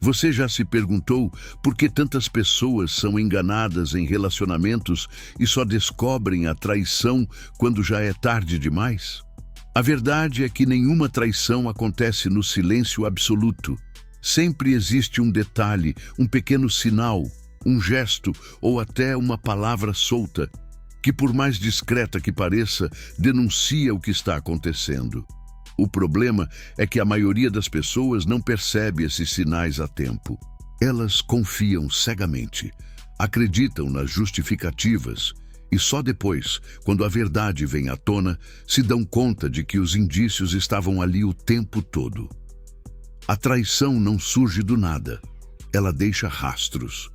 Você já se perguntou por que tantas pessoas são enganadas em relacionamentos e só descobrem a traição quando já é tarde demais? A verdade é que nenhuma traição acontece no silêncio absoluto. Sempre existe um detalhe, um pequeno sinal, um gesto ou até uma palavra solta, que por mais discreta que pareça, denuncia o que está acontecendo. O problema é que a maioria das pessoas não percebe esses sinais a tempo. Elas confiam cegamente, acreditam nas justificativas e só depois, quando a verdade vem à tona, se dão conta de que os indícios estavam ali o tempo todo. A traição não surge do nada, ela deixa rastros.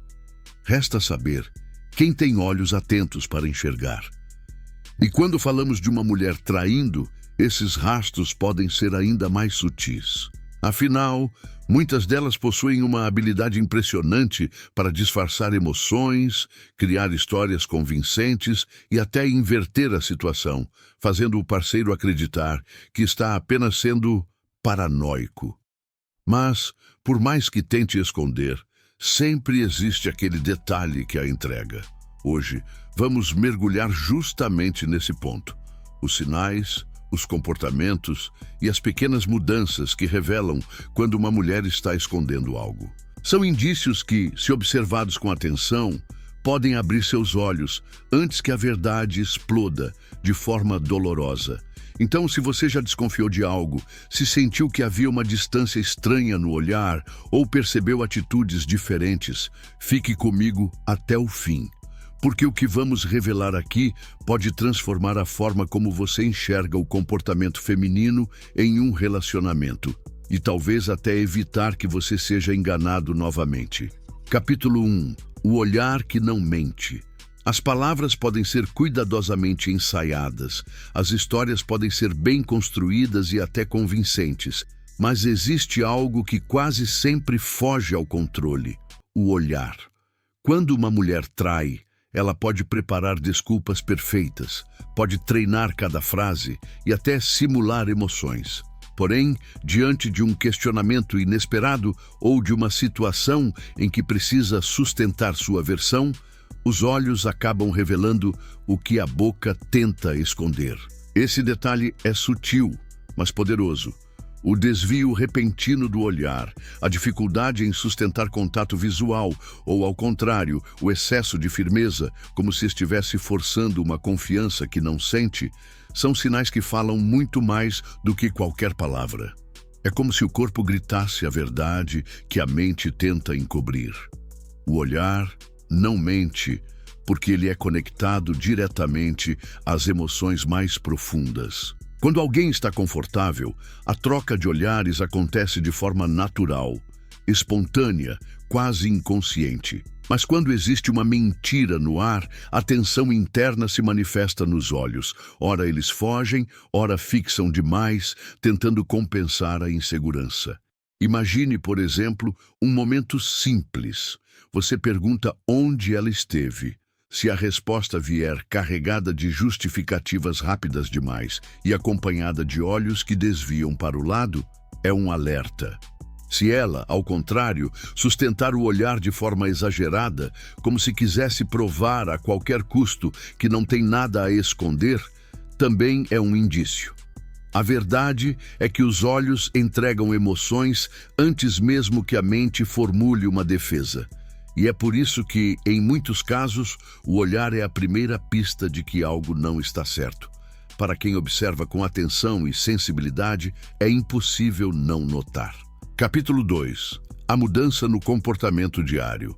Resta saber quem tem olhos atentos para enxergar. E quando falamos de uma mulher traindo, esses rastros podem ser ainda mais sutis. Afinal, muitas delas possuem uma habilidade impressionante para disfarçar emoções, criar histórias convincentes e até inverter a situação, fazendo o parceiro acreditar que está apenas sendo paranoico. Mas, por mais que tente esconder, sempre existe aquele detalhe que a entrega. Hoje, vamos mergulhar justamente nesse ponto. Os sinais, os comportamentos e as pequenas mudanças que revelam quando uma mulher está escondendo algo. São indícios que, se observados com atenção, podem abrir seus olhos antes que a verdade exploda de forma dolorosa. Então, se você já desconfiou de algo, se sentiu que havia uma distância estranha no olhar ou percebeu atitudes diferentes, fique comigo até o fim. Porque o que vamos revelar aqui pode transformar a forma como você enxerga o comportamento feminino em um relacionamento e talvez até evitar que você seja enganado novamente. Capítulo 1. O olhar que não mente. As palavras podem ser cuidadosamente ensaiadas, as histórias podem ser bem construídas e até convincentes, mas existe algo que quase sempre foge ao controle: o olhar. Quando uma mulher trai, ela pode preparar desculpas perfeitas, pode treinar cada frase e até simular emoções. Porém, diante de um questionamento inesperado ou de uma situação em que precisa sustentar sua versão, os olhos acabam revelando o que a boca tenta esconder. Esse detalhe é sutil, mas poderoso. O desvio repentino do olhar, a dificuldade em sustentar contato visual ou, ao contrário, o excesso de firmeza, como se estivesse forçando uma confiança que não sente, são sinais que falam muito mais do que qualquer palavra. É como se o corpo gritasse a verdade que a mente tenta encobrir. O olhar não mente, porque ele é conectado diretamente às emoções mais profundas. Quando alguém está confortável, a troca de olhares acontece de forma natural, espontânea, quase inconsciente. Mas quando existe uma mentira no ar, a tensão interna se manifesta nos olhos. Ora eles fogem, ora fixam demais, tentando compensar a insegurança. Imagine, por exemplo, um momento simples. Você pergunta onde ela esteve. Se a resposta vier carregada de justificativas rápidas demais e acompanhada de olhos que desviam para o lado, é um alerta. Se ela, ao contrário, sustentar o olhar de forma exagerada, como se quisesse provar a qualquer custo que não tem nada a esconder, também é um indício. A verdade é que os olhos entregam emoções antes mesmo que a mente formule uma defesa. E é por isso que, em muitos casos, o olhar é a primeira pista de que algo não está certo. Para quem observa com atenção e sensibilidade, é impossível não notar. Capítulo 2. A mudança no comportamento diário.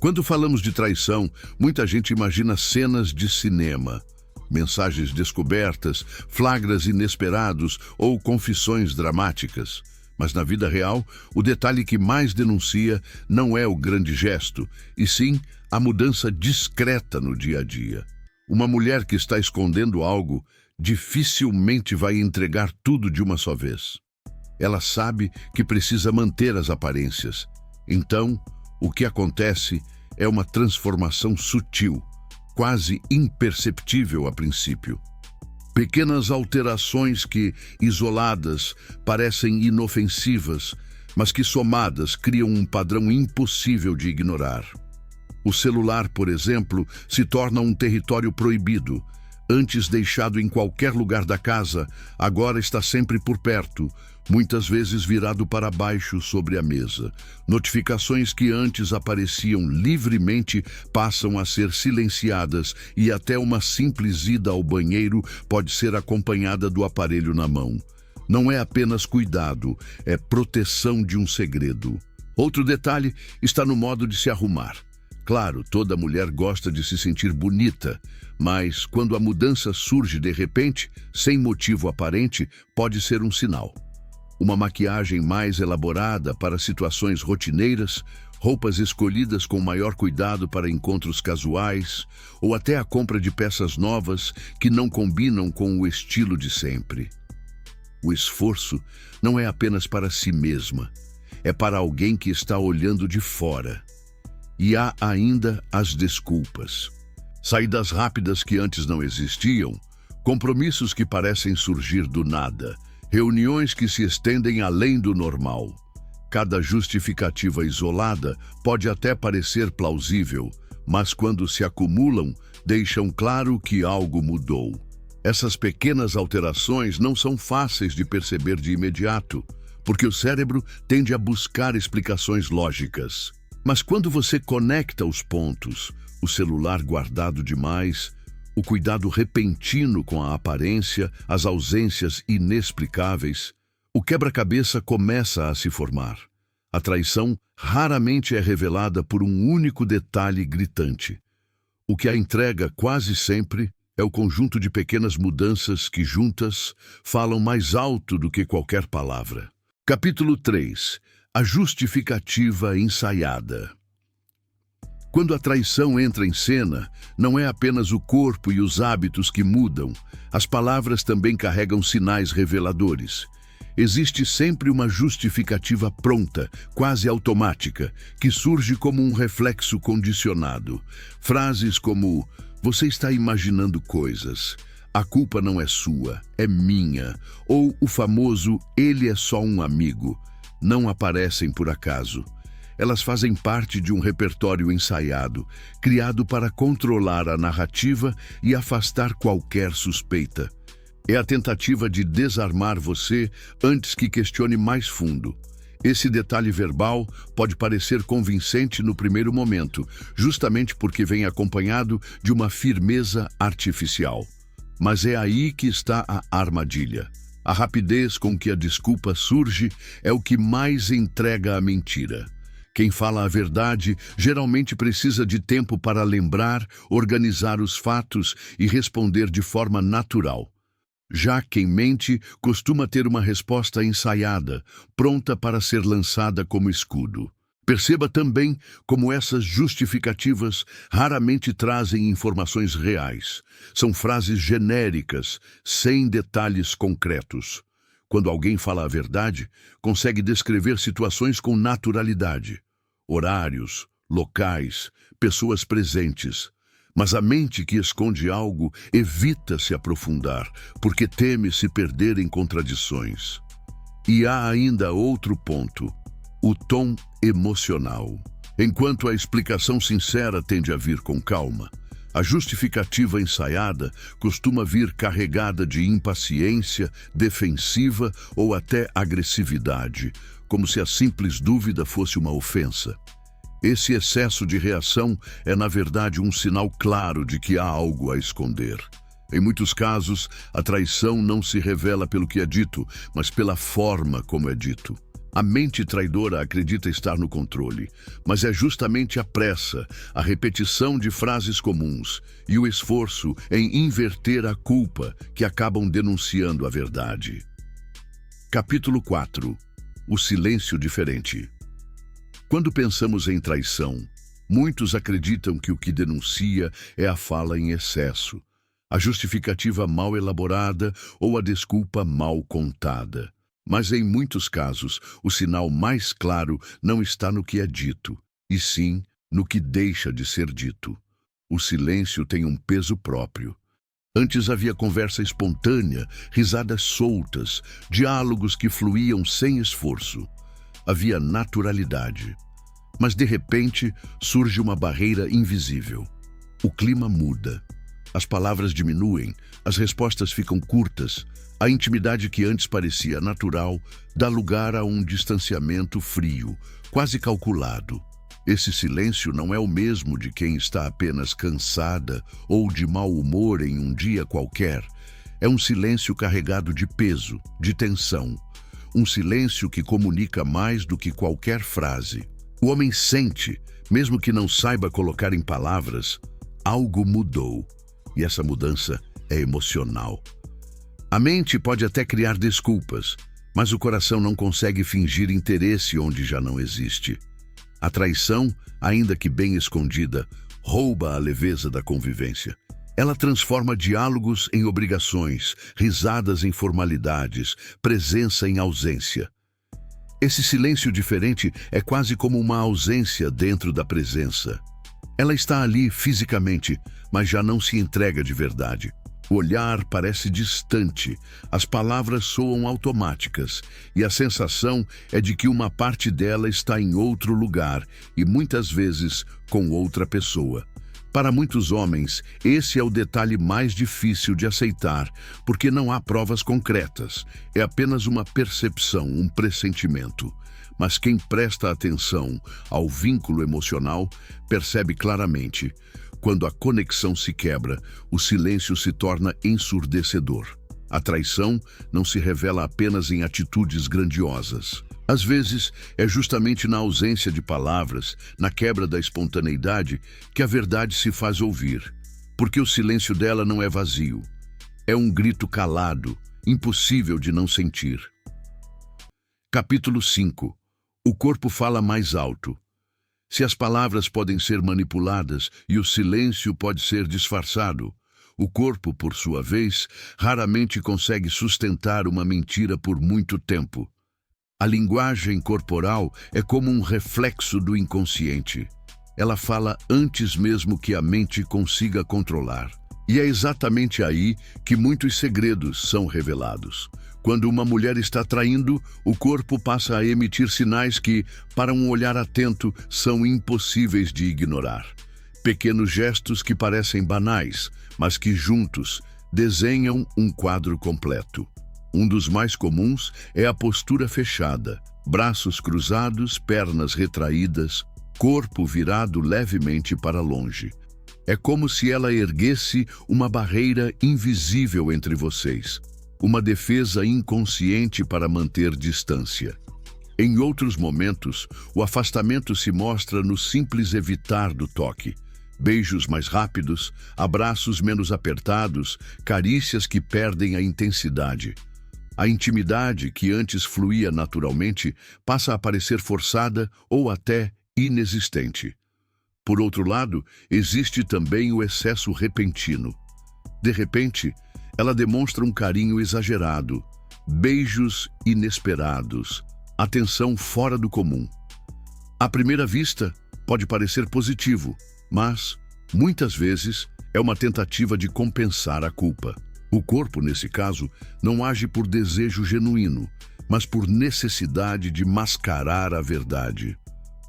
Quando falamos de traição, muita gente imagina cenas de cinema, mensagens descobertas, flagras inesperados ou confissões dramáticas. Mas na vida real, o detalhe que mais denuncia não é o grande gesto, e sim a mudança discreta no dia a dia. Uma mulher que está escondendo algo dificilmente vai entregar tudo de uma só vez. Ela sabe que precisa manter as aparências. Então, o que acontece é uma transformação sutil, quase imperceptível a princípio. Pequenas alterações que, isoladas, parecem inofensivas, mas que somadas criam um padrão impossível de ignorar. O celular, por exemplo, se torna um território proibido. Antes deixado em qualquer lugar da casa, agora está sempre por perto, muitas vezes virado para baixo sobre a mesa. Notificações que antes apareciam livremente passam a ser silenciadas e até uma simples ida ao banheiro pode ser acompanhada do aparelho na mão. Não é apenas cuidado, é proteção de um segredo. Outro detalhe está no modo de se arrumar. Claro, toda mulher gosta de se sentir bonita, mas quando a mudança surge de repente, sem motivo aparente, pode ser um sinal. Uma maquiagem mais elaborada para situações rotineiras, roupas escolhidas com maior cuidado para encontros casuais, ou até a compra de peças novas que não combinam com o estilo de sempre. O esforço não é apenas para si mesma, é para alguém que está olhando de fora. E há ainda as desculpas. Saídas rápidas que antes não existiam, compromissos que parecem surgir do nada, reuniões que se estendem além do normal. Cada justificativa isolada pode até parecer plausível, mas quando se acumulam, deixam claro que algo mudou. Essas pequenas alterações não são fáceis de perceber de imediato, porque o cérebro tende a buscar explicações lógicas. Mas quando você conecta os pontos, o celular guardado demais, o cuidado repentino com a aparência, as ausências inexplicáveis, o quebra-cabeça começa a se formar. A traição raramente é revelada por um único detalhe gritante. O que a entrega quase sempre é o conjunto de pequenas mudanças que juntas falam mais alto do que qualquer palavra. Capítulo 3. A justificativa ensaiada. Quando a traição entra em cena, não é apenas o corpo e os hábitos que mudam, as palavras também carregam sinais reveladores. Existe sempre uma justificativa pronta, quase automática, que surge como um reflexo condicionado. Frases como: "Você está imaginando coisas", "A culpa não é sua, é minha", ou o famoso "Ele é só um amigo", não aparecem por acaso. Elas fazem parte de um repertório ensaiado, criado para controlar a narrativa e afastar qualquer suspeita. É a tentativa de desarmar você antes que questione mais fundo. Esse detalhe verbal pode parecer convincente no primeiro momento, justamente porque vem acompanhado de uma firmeza artificial. Mas é aí que está a armadilha. A rapidez com que a desculpa surge é o que mais entrega a mentira. Quem fala a verdade geralmente precisa de tempo para lembrar, organizar os fatos e responder de forma natural. Já quem mente costuma ter uma resposta ensaiada, pronta para ser lançada como escudo. Perceba também como essas justificativas raramente trazem informações reais. São frases genéricas, sem detalhes concretos. Quando alguém fala a verdade, consegue descrever situações com naturalidade. Horários, locais, pessoas presentes. Mas a mente que esconde algo evita se aprofundar, porque teme se perder em contradições. E há ainda outro ponto: o tom emocional. Enquanto a explicação sincera tende a vir com calma, a justificativa ensaiada costuma vir carregada de impaciência, defensiva ou até agressividade, como se a simples dúvida fosse uma ofensa. Esse excesso de reação é, na verdade, um sinal claro de que há algo a esconder. Em muitos casos, a traição não se revela pelo que é dito, mas pela forma como é dito. A mente traidora acredita estar no controle, mas é justamente a pressa, a repetição de frases comuns e o esforço em inverter a culpa que acabam denunciando a verdade. Capítulo 4. O silêncio diferente. Quando pensamos em traição, muitos acreditam que o que denuncia é a fala em excesso, a justificativa mal elaborada ou a desculpa mal contada. Mas em muitos casos, o sinal mais claro não está no que é dito, e sim no que deixa de ser dito. O silêncio tem um peso próprio. Antes havia conversa espontânea, risadas soltas, diálogos que fluíam sem esforço. havia naturalidade. Mas, de repente, surge uma barreira invisível. O clima muda. As palavras diminuem, as respostas ficam curtas. A intimidade que antes parecia natural dá lugar a um distanciamento frio, quase calculado. Esse silêncio não é o mesmo de quem está apenas cansada ou de mau humor em um dia qualquer. É um silêncio carregado de peso, de tensão. Um silêncio que comunica mais do que qualquer frase. O homem sente, mesmo que não saiba colocar em palavras, algo mudou. E essa mudança é emocional. A mente pode até criar desculpas, mas o coração não consegue fingir interesse onde já não existe. A traição, ainda que bem escondida, rouba a leveza da convivência. Ela transforma diálogos em obrigações, risadas em formalidades, presença em ausência. Esse silêncio diferente é quase como uma ausência dentro da presença. Ela está ali fisicamente, mas já não se entrega de verdade. O olhar parece distante, as palavras soam automáticas e a sensação é de que uma parte dela está em outro lugar e muitas vezes com outra pessoa. Para muitos homens, esse é o detalhe mais difícil de aceitar, porque não há provas concretas, é apenas uma percepção, um pressentimento. Mas quem presta atenção ao vínculo emocional percebe claramente. Quando a conexão se quebra, o silêncio se torna ensurdecedor. A traição não se revela apenas em atitudes grandiosas. Às vezes, é justamente na ausência de palavras, na quebra da espontaneidade, que a verdade se faz ouvir. Porque o silêncio dela não é vazio. É um grito calado, impossível de não sentir. Capítulo 5. O corpo fala mais alto. Se as palavras podem ser manipuladas e o silêncio pode ser disfarçado, o corpo, por sua vez, raramente consegue sustentar uma mentira por muito tempo. A linguagem corporal é como um reflexo do inconsciente. Ela fala antes mesmo que a mente consiga controlar. E é exatamente aí que muitos segredos são revelados. Quando uma mulher está traindo, o corpo passa a emitir sinais que, para um olhar atento, são impossíveis de ignorar. Pequenos gestos que parecem banais, mas que juntos desenham um quadro completo. Um dos mais comuns é a postura fechada, braços cruzados, pernas retraídas, corpo virado levemente para longe. É como se ela erguesse uma barreira invisível entre vocês, uma defesa inconsciente para manter distância. Em outros momentos, o afastamento se mostra no simples evitar do toque. Beijos mais rápidos, abraços menos apertados, carícias que perdem a intensidade. A intimidade, que antes fluía naturalmente, passa a parecer forçada ou até inexistente. Por outro lado, existe também o excesso repentino. De repente, ela demonstra um carinho exagerado, beijos inesperados, atenção fora do comum. À primeira vista, pode parecer positivo, mas, muitas vezes, é uma tentativa de compensar a culpa. O corpo, nesse caso, não age por desejo genuíno, mas por necessidade de mascarar a verdade.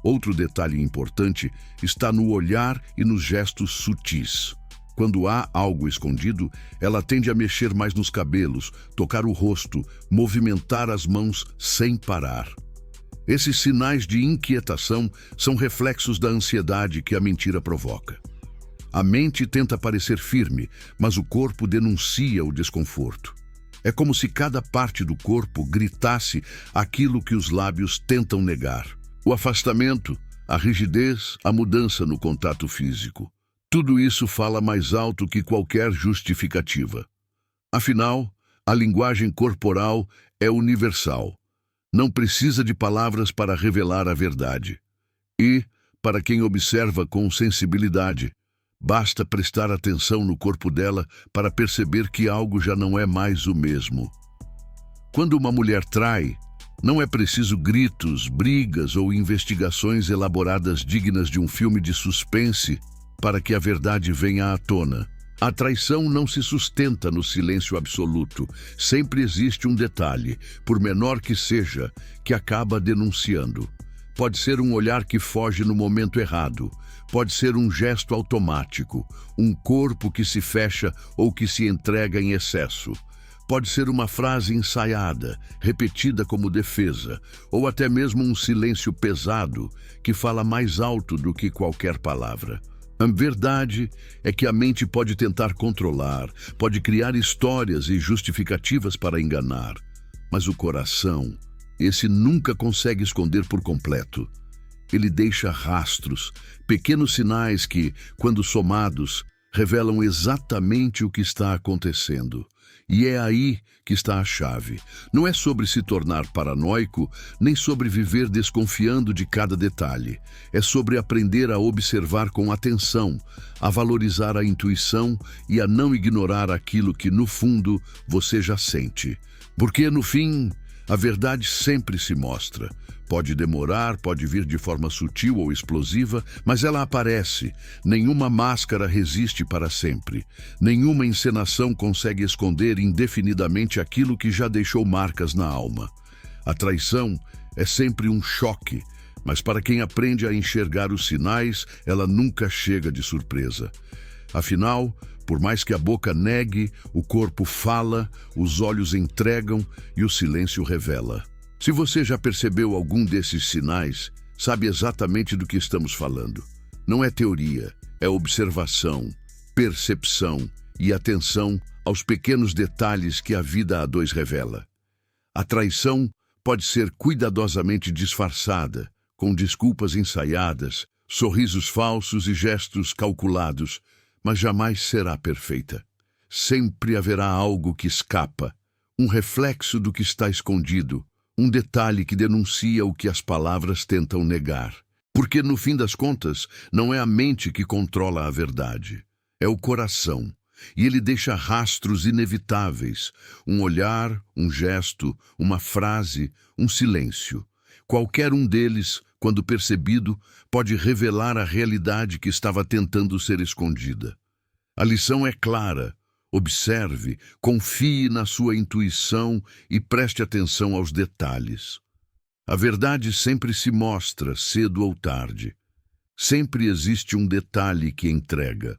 Outro detalhe importante está no olhar e nos gestos sutis. Quando há algo escondido, ela tende a mexer mais nos cabelos, tocar o rosto, movimentar as mãos sem parar. Esses sinais de inquietação são reflexos da ansiedade que a mentira provoca. A mente tenta parecer firme, mas o corpo denuncia o desconforto. É como se cada parte do corpo gritasse aquilo que os lábios tentam negar. O afastamento, a rigidez, a mudança no contato físico. Tudo isso fala mais alto que qualquer justificativa. Afinal, a linguagem corporal é universal. Não precisa de palavras para revelar a verdade. E, para quem observa com sensibilidade, basta prestar atenção no corpo dela para perceber que algo já não é mais o mesmo. Quando uma mulher trai, não é preciso gritos, brigas ou investigações elaboradas dignas de um filme de suspense para que a verdade venha à tona. A traição não se sustenta no silêncio absoluto. Sempre existe um detalhe, por menor que seja, que acaba denunciando. Pode ser um olhar que foge no momento errado. Pode ser um gesto automático, um corpo que se fecha ou que se entrega em excesso. Pode ser uma frase ensaiada, repetida como defesa, ou até mesmo um silêncio pesado que fala mais alto do que qualquer palavra. A verdade é que a mente pode tentar controlar, pode criar histórias e justificativas para enganar, mas o coração, esse nunca consegue esconder por completo. Ele deixa rastros, pequenos sinais que, quando somados, revelam exatamente o que está acontecendo. E é aí que está a chave. Não é sobre se tornar paranoico, nem sobre viver desconfiando de cada detalhe. É sobre aprender a observar com atenção, a valorizar a intuição e a não ignorar aquilo que, no fundo, você já sente. Porque, no fim, a verdade sempre se mostra. Pode demorar, pode vir de forma sutil ou explosiva, mas ela aparece. Nenhuma máscara resiste para sempre. Nenhuma encenação consegue esconder indefinidamente aquilo que já deixou marcas na alma. A traição é sempre um choque, mas para quem aprende a enxergar os sinais, ela nunca chega de surpresa. Afinal, por mais que a boca negue, o corpo fala, os olhos entregam e o silêncio revela. Se você já percebeu algum desses sinais, sabe exatamente do que estamos falando. Não é teoria, é observação, percepção e atenção aos pequenos detalhes que a vida a dois revela. A traição pode ser cuidadosamente disfarçada, com desculpas ensaiadas, sorrisos falsos e gestos calculados, mas jamais será perfeita. Sempre haverá algo que escapa, um reflexo do que está escondido, um detalhe que denuncia o que as palavras tentam negar. Porque, no fim das contas, não é a mente que controla a verdade, é o coração. E ele deixa rastros inevitáveis, um olhar, um gesto, uma frase, um silêncio. Qualquer um deles, quando percebido, pode revelar a realidade que estava tentando ser escondida. A lição é clara. Observe, confie na sua intuição e preste atenção aos detalhes. A verdade sempre se mostra, cedo ou tarde. Sempre existe um detalhe que entrega.